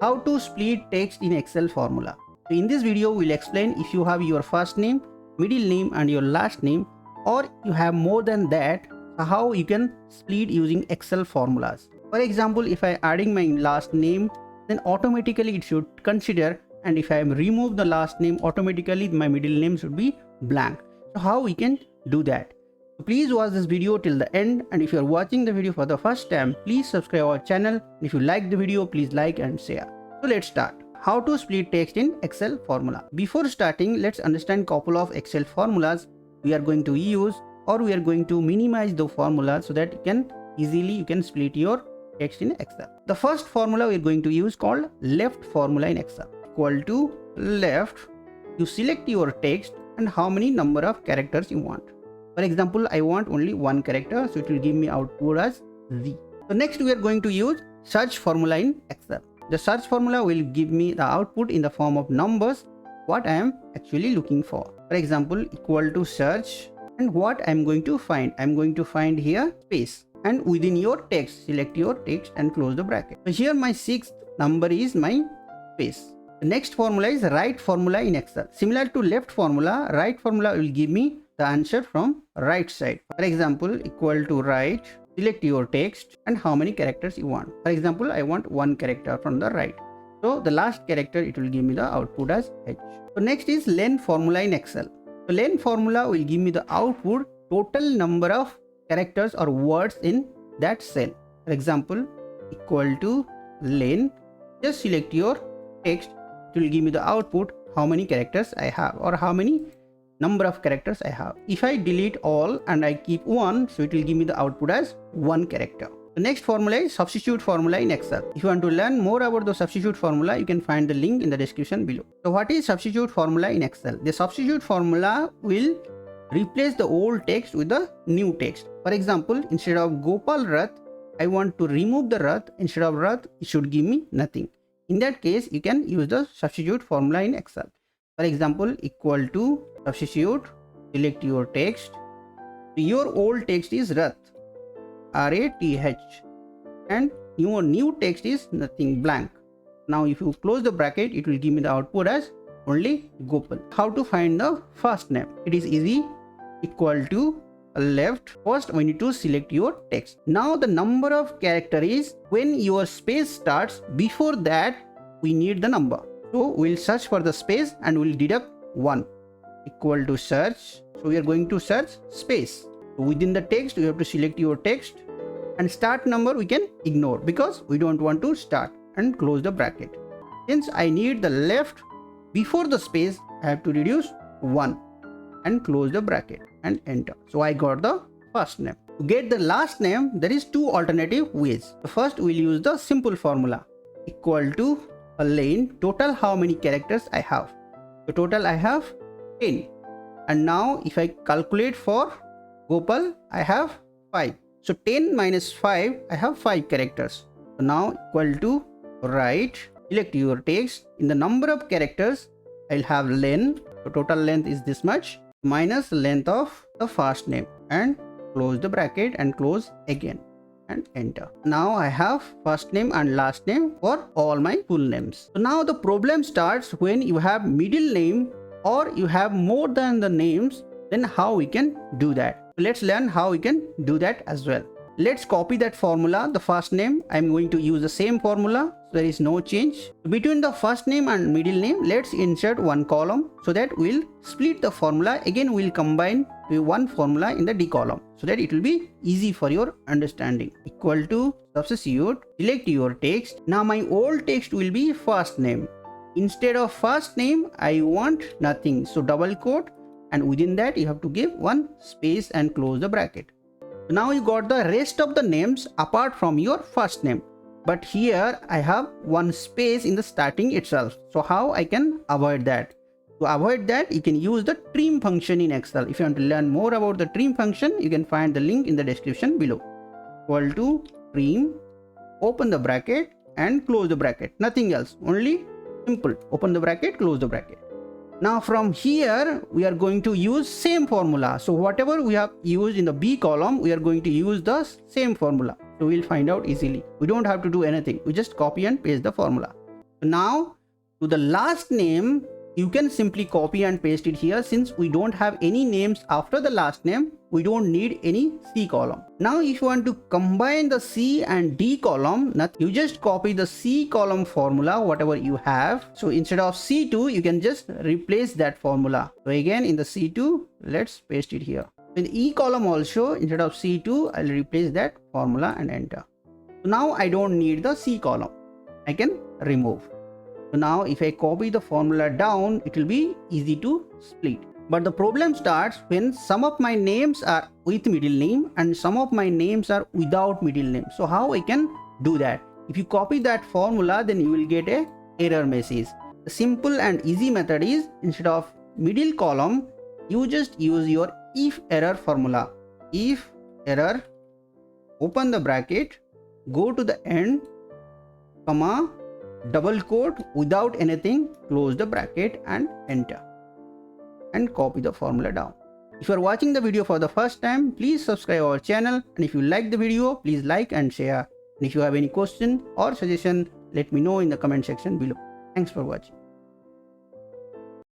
How to split text in Excel formula. So in this video, we'll explain if you have your first name, middle name and your last name, or you have more than that, how you can split using Excel formulas. For example, if I adding my last name, then automatically it should consider, and if I remove the last name, automatically my middle name should be blank. So how we can do that? So please watch this video till the end, and if you are watching the video for the first time, please subscribe our channel. If you like the video, please like and share. So let's start. How to split text in Excel formula. Before starting, let's understand couple of Excel formulas we are going to use, or we are going to minimize the formula so that you can split your text in Excel. The first formula we are going to use called left formula in Excel. Equal to left, you select your text and how many number of characters you want. For example, I want only one character, so it will give me output as Z. So next we are going to use search formula in Excel. The search formula will give me the output in the form of numbers, what I am actually looking for. For example, equal to search, and what I am going to find. I am going to find here space, and within your text, select your text and close the bracket. So here my sixth number is my space. The next formula is right formula in Excel. Similar to left formula, right formula will give me the answer from right side. For example, equal to right, select your text and how many characters you want. For example, I want one character from the right. So the last character, it will give me the output as H. So next is LEN formula in Excel. So LEN formula will give me the output total number of characters or words in that cell. For example, equal to LEN, just select your text, it will give me the output how many characters I have or how many number of characters I have. If I delete all and I keep one, so it will give me the output as one character. The next formula is substitute formula in Excel. If you want to learn more about the substitute formula, you can find the link in the description below. So what is substitute formula in Excel? The substitute formula will replace the old text with the new text. For example, instead of Gopal Rath, I want to remove the Rath. Instead of Rath, it should give me nothing. In that case, you can use the substitute formula in Excel. For example, equal to substitute, select your text. Your old text is Rath, R-A-T-H, and your new text is nothing, blank. Now if you close the bracket, it will give me the output as only Gopal. How to find the first name? It is easy. Equal to left, first we need to select your text. Now the number of character is when your space starts, before that we need the number. So we'll search for the space and we'll deduct 1. Equal to search. So we are going to search space. So within the text, you have to select your text, and start number we can ignore because we don't want to start, and close the bracket. Since I need the left before the space, I have to reduce 1 and close the bracket and enter. So I got the first name. To get the last name, there is two alternative ways. The first, we'll use the simple formula. Equal to a LEN, total how many characters I have. The total I have 10. And now if I calculate for Gopal, I have 5. So 10 minus 5, I have 5 characters. So now equal to right, select your text. In the number of characters, I'll have LEN. So total length is this much minus length of the first name, and close the bracket and close again and enter. Now I have first name and last name for all my full names. So now the problem starts when you have middle name or you have more than the names, then how we can do that. Let's learn how we can do that as well. Let's copy that formula. The first name, I'm going to use the same formula, so there is no change. Between the first name and middle name, let's insert one column so that we'll split the formula. Again, we'll combine to one formula in the D column so that it will be easy for your understanding. Equal to substitute, select your text. Now my old text will be first name. Instead of first name, I want nothing. So double quote, and within that you have to give one space and close the bracket. Now you got the rest of the names apart from your first name. But here I have one space in the starting itself. So how I can avoid that? To avoid that, you can use the trim function in Excel. If you want to learn more about the trim function, you can find the link in the description below. Equal to trim, open the bracket and close the bracket. Nothing else, only simple. Open the bracket, close the bracket. Now from here we are going to use same formula. So whatever we have used in the B column, we are going to use the same formula. So we'll find out easily. We don't have to do anything. We just copy and paste the formula. Now to the last name, you can simply copy and paste it here. Since we don't have any names after the last name, we don't need any C column. Now if you want to combine the C and D column, you just copy the C column formula, whatever you have. So instead of C2, you can just replace that formula. So again in the C2, let's paste it here. In E column also, instead of C2, I'll replace that formula and enter. So now I don't need the C column. I can remove. So now if I copy the formula down, it will be easy to split. But the problem starts when some of my names are with middle name and some of my names are without middle name. So how I can do that? If you copy that formula, then you will get a error message. The simple and easy method is, instead of middle column, you just use your if error formula. If error, open the bracket, go to the end, comma, double quote, without anything, close the bracket and enter, and copy the formula down. If you are watching the video for the first time, please subscribe our channel, and if you like the video, please like and share. And if you have any question or suggestion, let me know in the comment section below. Thanks for watching.